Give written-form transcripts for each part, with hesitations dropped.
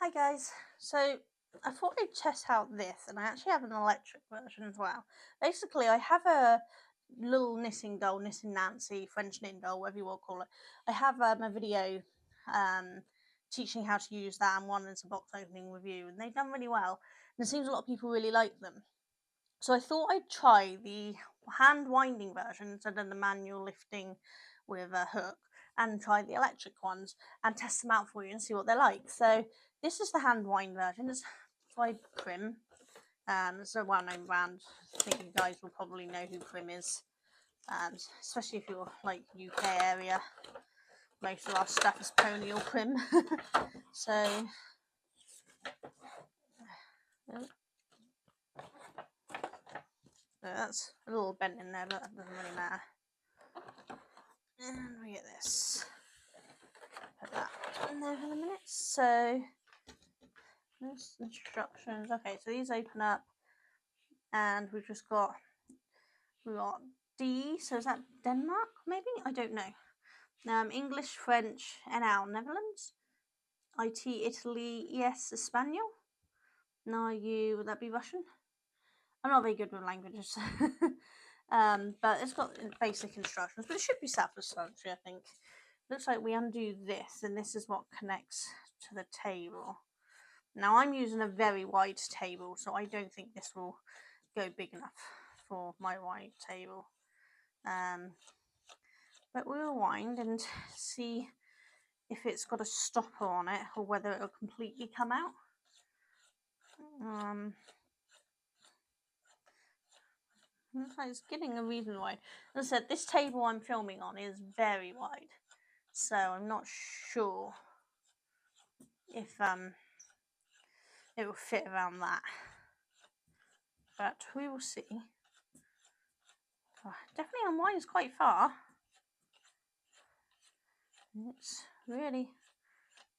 Hi guys, so I thought I'd test out this, and I actually have an electric version as well. Basically, I have a little knitting doll, knitting Nancy, French knitting doll, whatever you want to call it. I have a video teaching how to use that, and one is a box opening review, and they've done really well. And it seems a lot of people really like them. So I thought I'd try the hand winding version instead of the manual lifting with a hook, and try the electric ones and test them out for you and see what they're like. So this is the hand wind version. It's by Prym. It's a well-known brand. I think you guys will probably know who Prym is, especially if you're like UK area. Most of our stuff is Pony or Prym. So that's a little bent in there, but that doesn't really matter. And we get this. Put that in there for a minute. So there's instructions. Okay, so these open up, and we got D. So is that Denmark? Maybe, I don't know. English, French, NL Netherlands, IT Italy, ES Espanol. Now would that be Russian? I'm not very good with languages. But it's got basic instructions, but it should be self-explanatory, I think. Looks like we undo this, and this is what connects to the table. Now I'm using a very wide table, so I don't think this will go big enough for my wide table. But we'll wind and see if it's got a stopper on it or whether it'll completely come out. Looks like it's getting a reason wide. As I said, this table I'm filming on is very wide, so I'm not sure if it will fit around that, but we will see. Oh, definitely unwinds quite far. It's really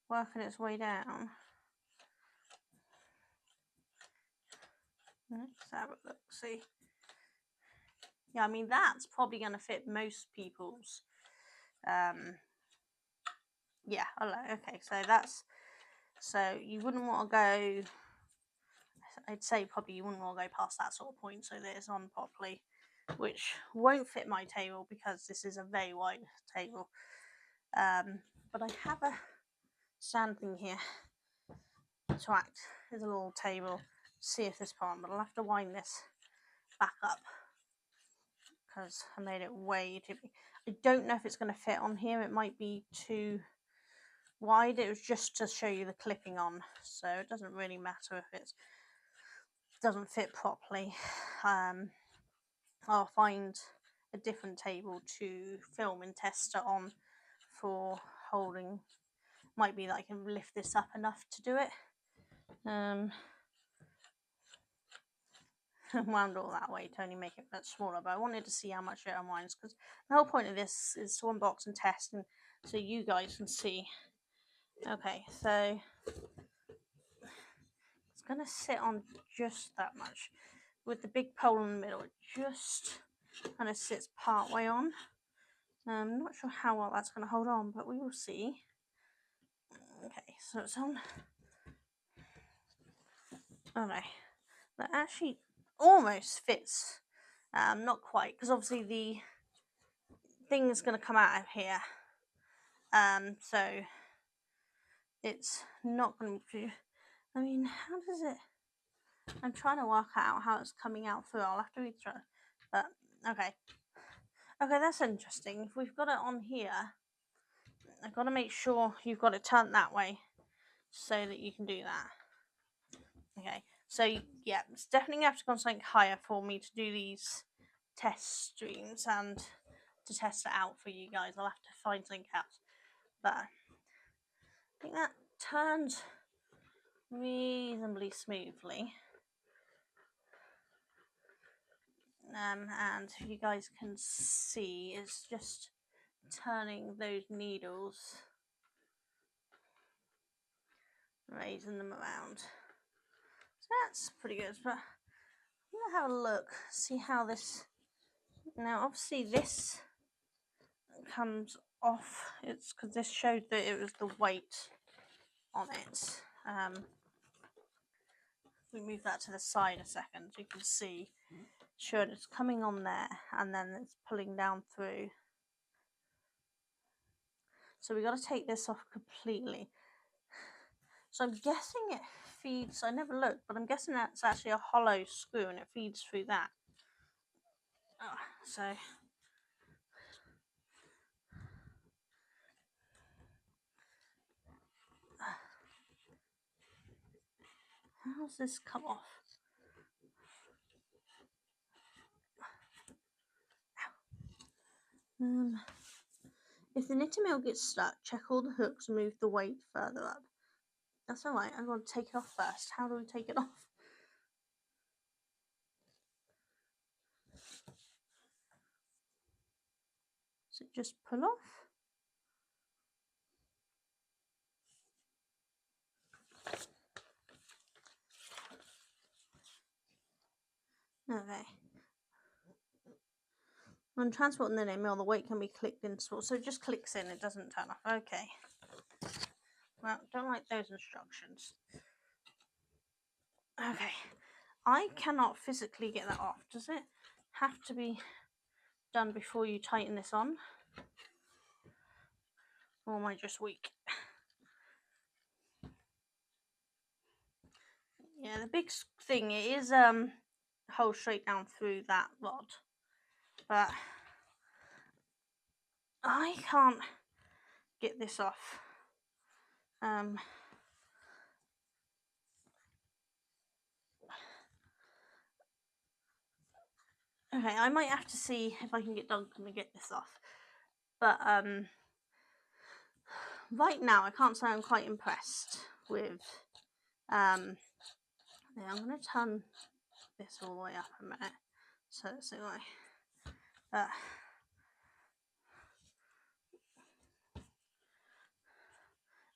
working its way down. Let's have a look, see. Yeah, I mean, that's probably going to fit most people's. Yeah, okay, so you wouldn't want to go, I'd say probably you wouldn't want to go past that sort of point so that it's on properly, which won't fit my table because this is a very wide table. But I have a stand thing here to act as a little table, see if this part, but I'll have to wind this back up because I made it way too big. I don't know if it's going to fit on here. It might be too wide. It was just to show you the clipping on, so it doesn't really matter if it doesn't fit properly. I'll find a different table to film and test it on for holding. Might be that I can lift this up enough to do it. Wound all that way to only make it a bit smaller, but I wanted to see how much it unwinds because the whole point of this is to unbox and test, and so you guys can see. Okay, so it's gonna sit on just that much with the big pole in the middle. It just kind of sits part way on. I'm not sure how well that's going to hold on, but we will see. Okay, so it's on. Okay, that actually almost fits. Not quite, because obviously the thing is going to come out of here. So it's not going to. I mean, how does it? I'm trying to work out how it's coming out through. I'll have to read through it. But okay, that's interesting. If we've got it on here, I've got to make sure you've got it turned that way so that you can do that. Okay, so yeah, it's definitely going to have to go on something higher for me to do these test streams and to test it out for you guys. I'll have to find something else, but I think that turns reasonably smoothly. And you guys can see, it's just turning those needles, raising them around. So that's pretty good, but I'm going to have a look, see how this, now obviously this comes off. It's because this showed that it was the weight on it. we move that to the side a second, you can see, sure, it's coming on there, and then it's pulling down through. So we got to take this off completely. So I'm guessing it feeds, I never looked, but I'm guessing that's actually a hollow screw and it feeds through that. Oh, so how does this come off? If the knitting needle gets stuck, check all the hooks and move the weight further up. That's alright, I'm going to take it off first. How do we take it off? Does it just pull off? Okay. When transporting the knitting needle, the weight can be clicked in, so it just clicks in, it doesn't turn off. Okay. Well, don't like those instructions. Okay. I cannot physically get that off. Does it have to be done before you tighten this on? Or am I just weak? Yeah, the big thing is hold straight down through that rod. But I can't get this off. Okay, I might have to see if I can get Duncan to get this off. But right now I can't say I'm quite impressed with yeah, I'm gonna turn this all the way up a minute. So it's like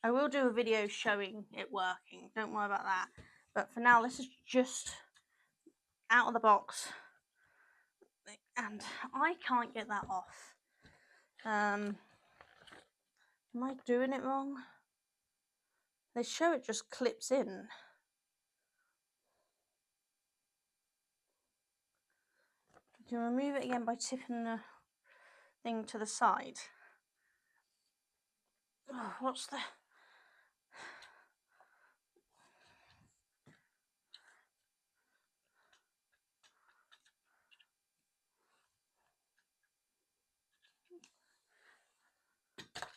I will do a video showing it working, don't worry about that. But for now, this is just out of the box. And I can't get that off. Am I doing it wrong? They show it just clips in. You can remove it again by tipping the thing to the side. Oh, what's the...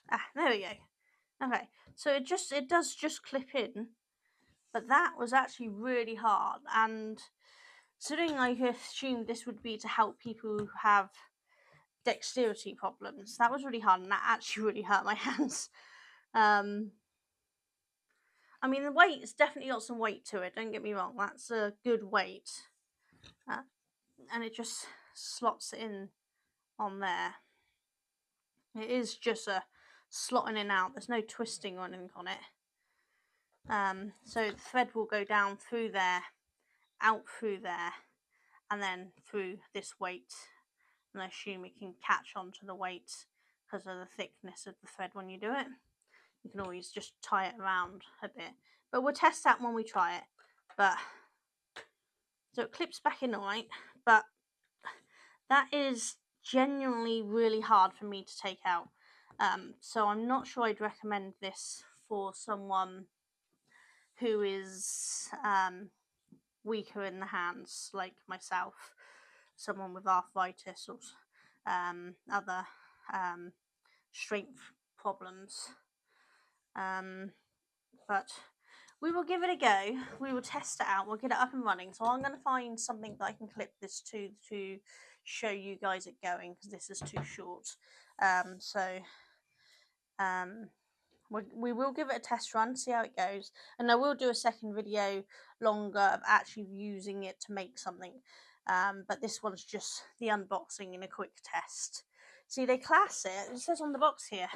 Ah, there we go. Okay, so it does just clip in, but that was actually really hard. And considering I assumed this would be to help people who have dexterity problems, that was really hard, and that actually really hurt my hands. I mean, the weight has definitely got some weight to it, don't get me wrong, that's a good weight. And it just slots it in on there. It is just a slotting in and out, there's no twisting or anything on it. So the thread will go down through there, out through there, and then through this weight. And I assume it can catch onto the weight because of the thickness of the thread when you do it. You can always just tie it around a bit, but we'll test that when we try it. But so it clips back in alright, but that is genuinely really hard for me to take out. So I'm not sure I'd recommend this for someone who is weaker in the hands, like myself, someone with arthritis or other strength problems. But we will give it a go. We will test it out. We'll get it up and running. So I'm going to find something that I can clip this to show you guys it going, because this is too short. We will give it a test run, see how it goes, and I will do a second video longer of actually using it to make something. But this one's just the unboxing and a quick test. See, they class it. It says on the box here,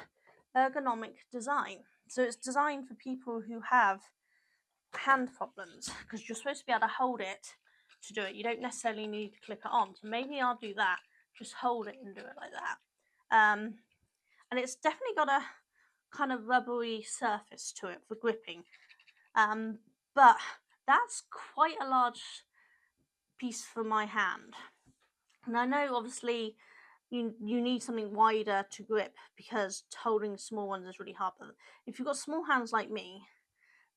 ergonomic design. So it's designed for people who have hand problems, because you're supposed to be able to hold it to do it. You don't necessarily need to clip it on. So maybe I'll do that. Just hold it and do it like that. And it's definitely got a kind of rubbery surface to it for gripping. But that's quite a large piece for my hand. And I know obviously you need something wider to grip because holding small ones is really hard. But if you've got small hands like me,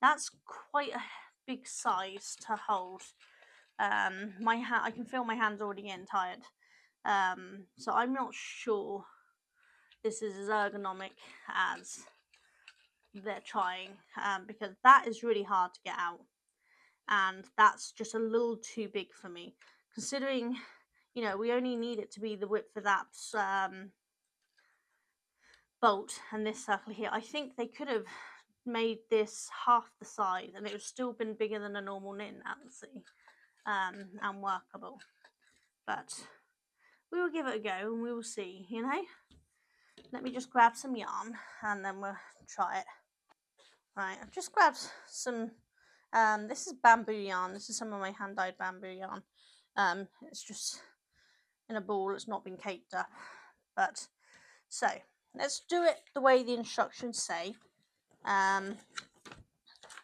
that's quite a big size to hold. I can feel my hands already getting tired. So I'm not sure this is as ergonomic as they're trying, because that is really hard to get out, and that's just a little too big for me, considering we only need it to be the width of that bolt and this circle here. I think they could have made this half the size and it would still been bigger than a normal knit Nancy, and workable. But we will give it a go and we will see. Let me just grab some yarn and then we'll try it. Right, I've just grabbed some this is bamboo yarn. This is some of my hand dyed bamboo yarn. It's just in a ball, it's not been caked up. But so let's do it the way the instructions say,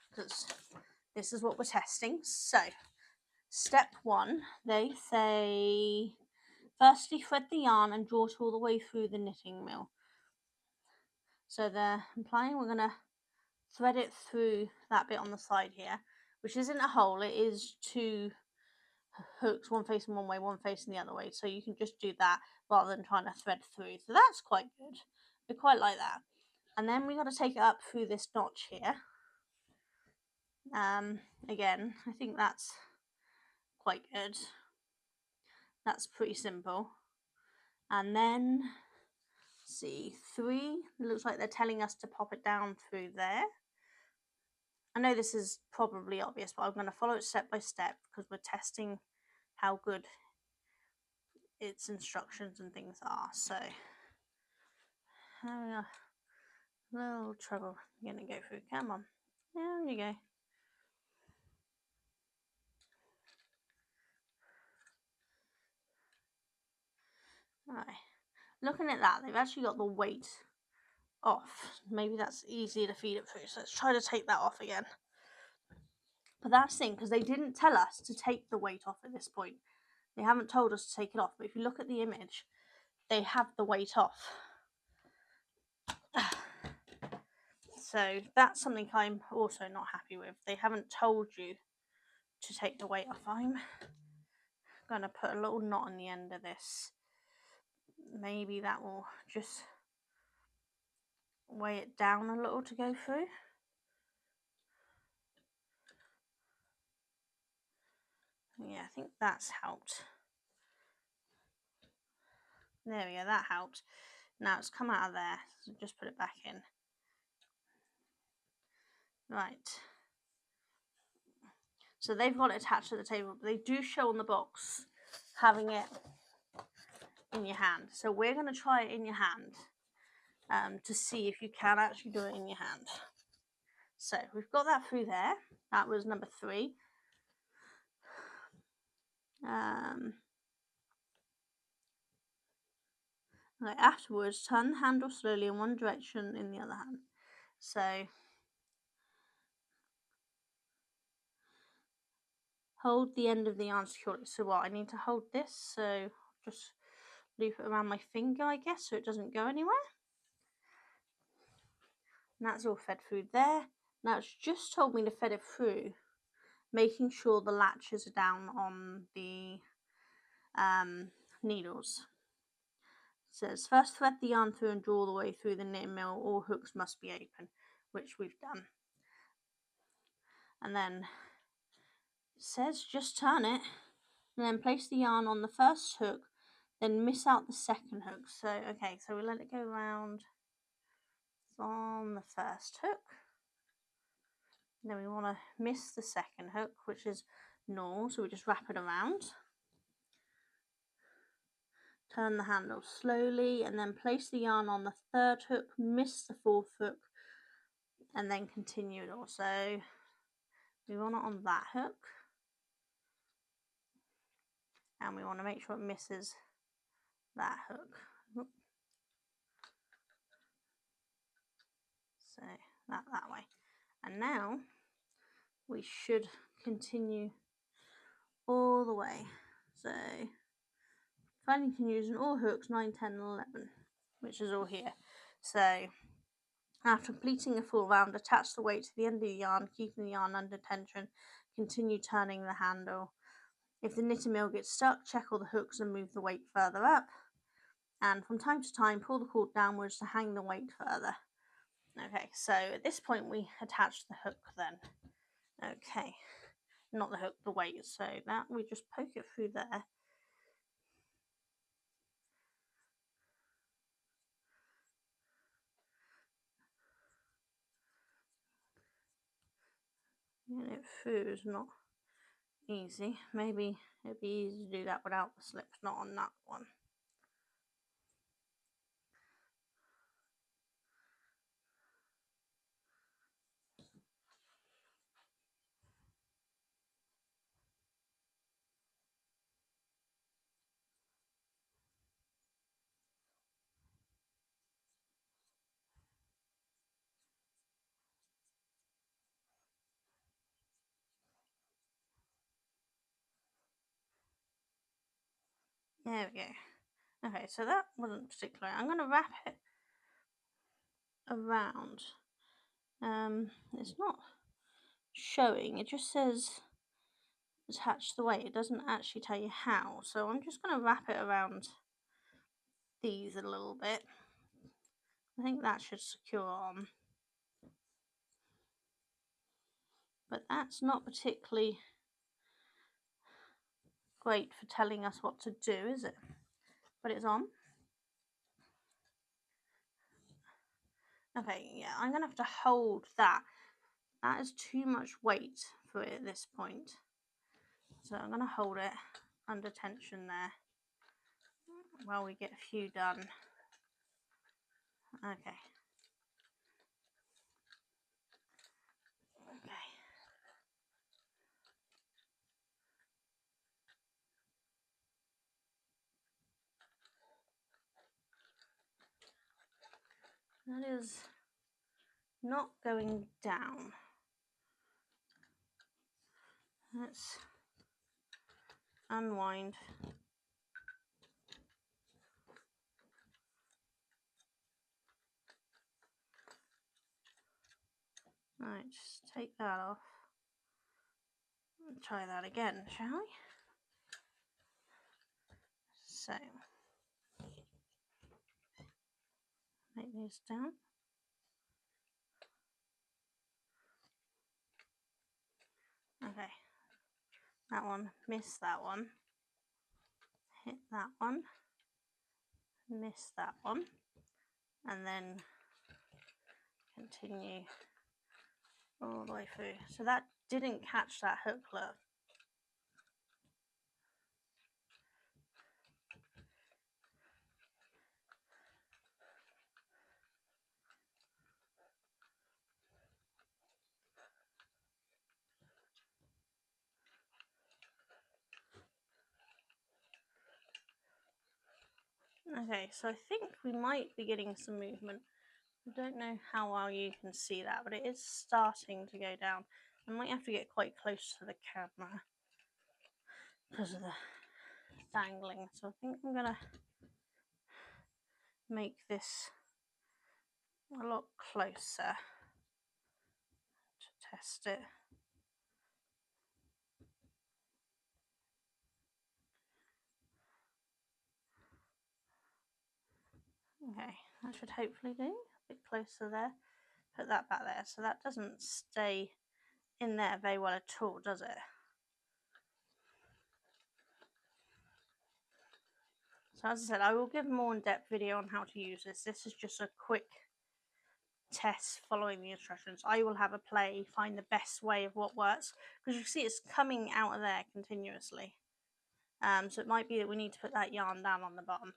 because this is what we're testing. So step 1, they say firstly thread the yarn and draw it all the way through the knitting mill. So they're implying we're going to thread it through that bit on the side here, which isn't a hole, it is 2 hooks, one facing one way, one facing the other way. So you can just do that rather than trying to thread through. So that's quite good. I quite like that. And then we got to take it up through this notch here. Again, I think that's quite good. That's pretty simple. And then, see, 3, it looks like they're telling us to pop it down through there. I know this is probably obvious, but I'm going to follow it step by step because we're testing how good its instructions and things are. So, a little trouble gonna go through. Come on, there you go. Right, looking at that, they've actually got the weight off. Maybe that's easier to feed it through. So let's try to take that off again. But that's the thing, because they didn't tell us to take the weight off at this point. They haven't told us to take it off. But if you look at the image, they have the weight off. So that's something I'm also not happy with. They haven't told you to take the weight off. I'm going to put a little knot on the end of this. Maybe that will just weigh it down a little to go through. Yeah, I think that's helped. There we go, that helped. Now it's come out of there, so just put it back in. Right. So they've got it attached to the table, but they do show on the box having it in your hand. So we're going to try it in your hand to see if you can actually do it in your hand. So we've got that through there. That was number 3. Right, afterwards, turn the handle slowly in one direction in the other hand. So hold the end of the yarn securely. So what, I need to hold this, so just loop it around my finger, I guess, so it doesn't go anywhere. And that's all fed through there. Now it's just told me to fed it through, making sure the latches are down on the needles. It says first thread the yarn through and draw the way through the knitting mill. All hooks must be open, which we've done. And then it says just turn it and then place the yarn on the first hook, then miss out the second hook. So okay, so we let it go around on the first hook. Then we want to miss the second hook, which is normal, so we just wrap it around. Turn the handle slowly and then place the yarn on the third hook, miss the fourth hook, and then continue it also. We want it on that hook. And we want to make sure it misses that hook. So that way. And now we should continue all the way. So finding conclusion, all hooks 9, 10 and 11, which is all here. So after completing a full round, attach the weight to the end of the yarn, keeping the yarn under tension. Continue turning the handle. If the knitting mill gets stuck, check all the hooks and move the weight further up. And from time to time, pull the cord downwards to hang the weight further. Okay, so at this point we attach the hook then. Okay, not the hook, the weight. So that we just poke it through there. Getting it through is not easy. Maybe it'd be easy to do that without the slips, not on that one. There we go. Okay, so that wasn't particular. I'm going to wrap it around. It's not showing. It just says attach the weight. It doesn't actually tell you how. So I'm just going to wrap it around these a little bit. I think that should secure on. But that's not particularly great for telling us what to do, is it? But it's on. Okay, yeah, I'm going to have to hold that. That is too much weight for it at this point. So I'm going to hold it under tension there while we get a few done. Okay. Okay. That is not going down. Let's unwind. Right, just take that off. Try that again, shall we? So, make these down. Okay, that one, miss that one, hit that one, miss that one, and then continue all the way through. So that didn't catch that hook, look. Okay, so I think we might be getting some movement. I don't know how well you can see that, but it is starting to go down. I might have to get quite close to the camera because of the dangling. So I think I'm gonna make this a lot closer to test it. Okay, that should hopefully do. A bit closer there. Put that back there. So that doesn't stay in there very well at all, does it? So as I said, I will give a more in-depth video on how to use this. This is just a quick test following the instructions. I will have a play, find the best way of what works, because you see it's coming out of there continuously. So it might be that we need to put that yarn down on the bottom.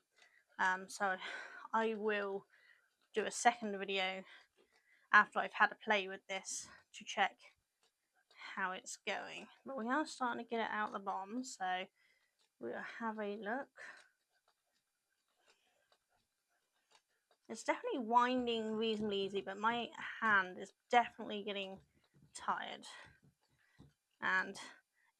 So I will do a second video after I've had a play with this to check how it's going. But we are starting to get it out the bottom, so we'll have a look. It's definitely winding reasonably easy, but my hand is definitely getting tired. and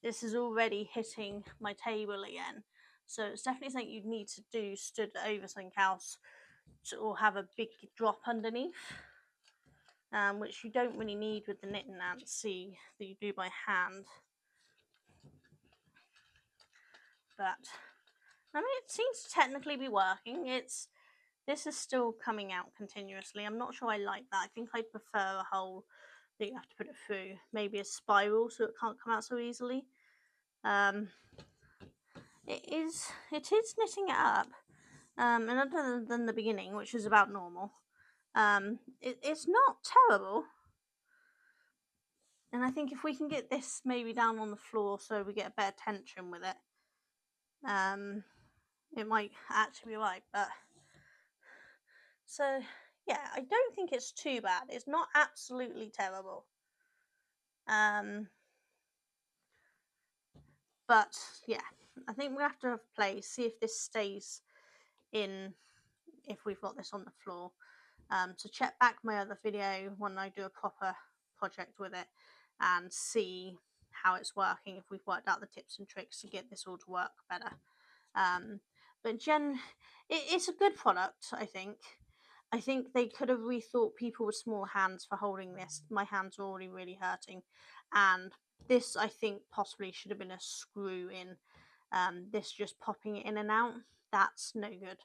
this is already hitting my table again. So it's definitely something you'd need to do stood over something else, or have a big drop underneath, which you don't really need with the knit and Nancy that you do by hand. But I mean, it seems to technically be working. This is still coming out continuously. I'm not sure I like that. I think I prefer a hole that you have to put it through, maybe a spiral so it can't come out so easily. It is knitting it up, and other than the beginning, which is about normal, it's not terrible. And I think if we can get this maybe down on the floor so we get a better tension with it, it might actually be right. But so yeah, I don't think it's too bad. It's not absolutely terrible. But yeah, I think we have to play, see if this stays in, if we've got this on the floor. So check back my other video when I do a proper project with it and see how it's working, if we've worked out the tips and tricks to get this all to work better. But it's a good product, I think. I think they could have rethought people with small hands for holding this. My hands are already really hurting, and this, I think, possibly should have been a screw in. This just popping it in and out, that's no good.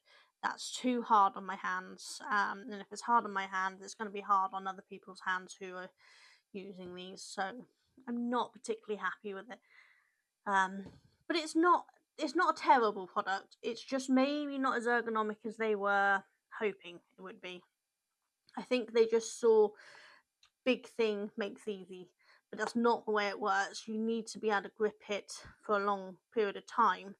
That's too hard on my hands, and if it's hard on my hands, it's going to be hard on other people's hands who are using these. So I'm not particularly happy with it. But it's not a terrible product. It's just maybe not as ergonomic as they were hoping it would be. I think they just saw big thing makes easy, but that's not the way it works. You need to be able to grip it for a long period of time,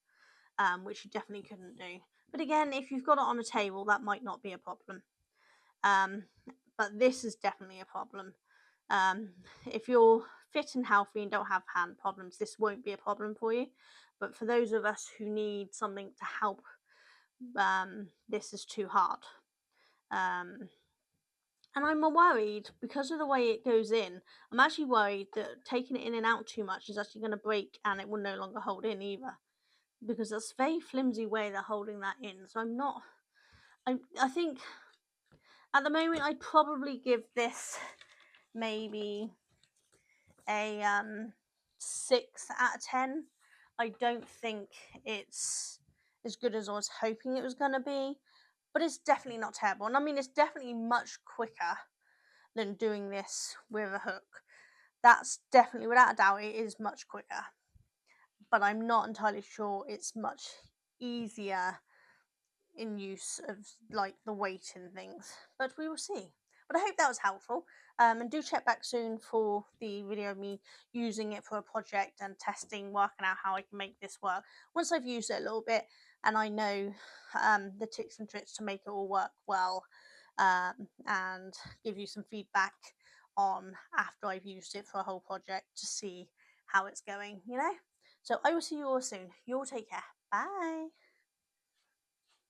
which you definitely couldn't do. But again, if you've got it on a table, that might not be a problem. But this is definitely a problem. If you're fit and healthy and don't have hand problems, this won't be a problem for you. But for those of us who need something to help, this is too hard. And I'm worried because of the way it goes in. I'm actually worried that taking it in and out too much is actually going to break and it will no longer hold in either, because that's a very flimsy way they're holding that in. So I'm not. I think at the moment I'd probably give this maybe a 6 out of 10. I don't think it's as good as I was hoping it was going to be, but it's definitely not terrible. And I mean, it's definitely much quicker than doing this with a hook. That's definitely, without a doubt, it is much quicker. But I'm not entirely sure it's much easier in use of like the weight and things. But we will see. But I hope that was helpful. And do check back soon for the video of me using it for a project and testing, working out how I can make this work. Once I've used it a little bit and I know the tips and tricks to make it all work well, and give you some feedback on after I've used it for a whole project to see how it's going, So I will see you all soon. You all take care. Bye.